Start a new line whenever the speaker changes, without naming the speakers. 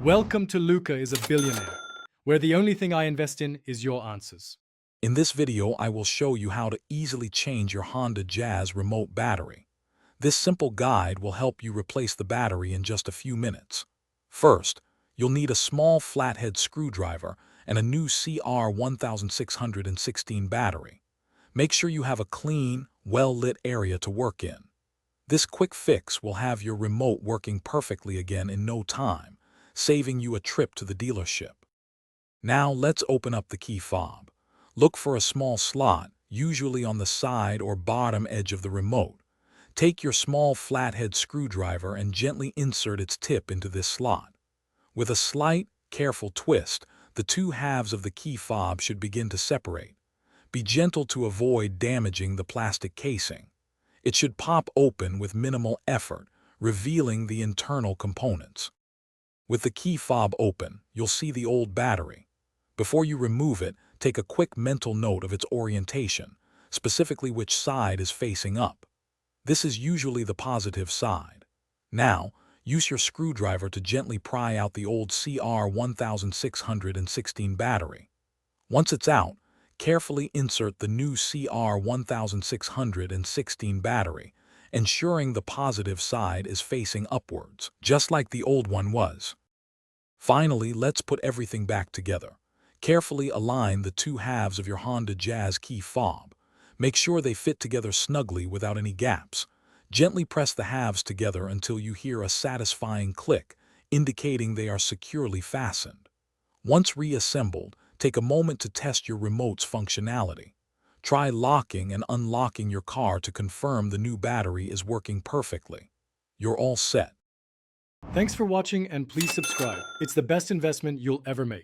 Welcome to Luca is a Billionaire, where the only thing I invest in is your answers.
In this video, I will show you how to easily change your Honda Jazz remote battery. This simple guide will help you replace the battery in just a few minutes. First, you'll need a small flathead screwdriver and a new CR1616 battery. Make sure you have a clean, well-lit area to work in. This quick fix will have your remote working perfectly again in no time, saving you a trip to the dealership. Now let's open up the key fob. Look for a small slot, usually on the side or bottom edge of the remote. Take your small flathead screwdriver and gently insert its tip into this slot. With a slight, careful twist, the two halves of the key fob should begin to separate. Be gentle to avoid damaging the plastic casing. It should pop open with minimal effort, revealing the internal components. With the key fob open, you'll see the old battery. Before you remove it, take a quick mental note of its orientation, specifically which side is facing up. This is usually the positive side. Now, use your screwdriver to gently pry out the old CR1616 battery. Once it's out, carefully insert the new CR1616 battery, ensuring the positive side is facing upwards, just like the old one was. Finally, let's put everything back together. Carefully align the two halves of your Honda Jazz key fob. Make sure they fit together snugly without any gaps. Gently press the halves together until you hear a satisfying click, indicating they are securely fastened. Once reassembled, take a moment to test your remote's functionality. Try locking and unlocking your car to confirm the new battery is working perfectly. You're all set.
Thanks for watching and please subscribe. It's the best investment you'll ever make.